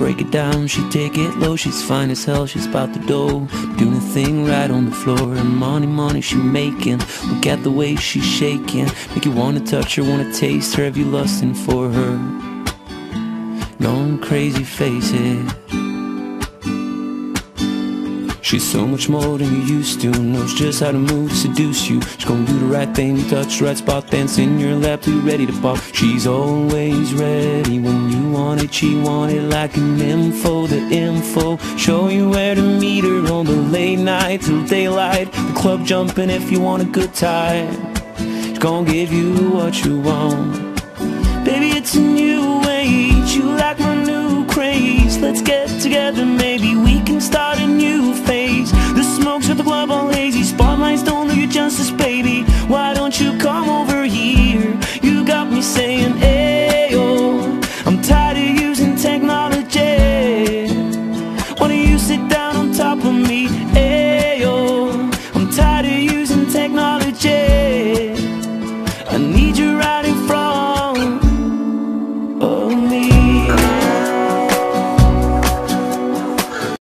break it down, she take it low. She's fine as hell, she's about the dough, doing a thing right on the floor. And money, money she making, look at the way she's shaking. Make you wanna touch her, wanna taste her, have you lusting for her? Going crazy, face it. She's so much more than you used to, knows just how to move, seduce you. She's gonna do the right thing, touch the right spot, dance in your lap till you're ready to pop. She's always ready when you want it, she want it like an info. The info, show you where to meet her on the late night till daylight. The club jumping if you want a good time. She's gonna give you what you want. Baby, it's a new age, you like my new craze. Let's get together, maybe we can start a new phase. The smoke's at the club all hazy, spotlights don't do you justice, baby. Why don't you come over here? You got me saying, ayo, I'm tired of using technology. Why don't you sit down on top of me? Ayo, I'm tired of using technology. I need you right in front of me.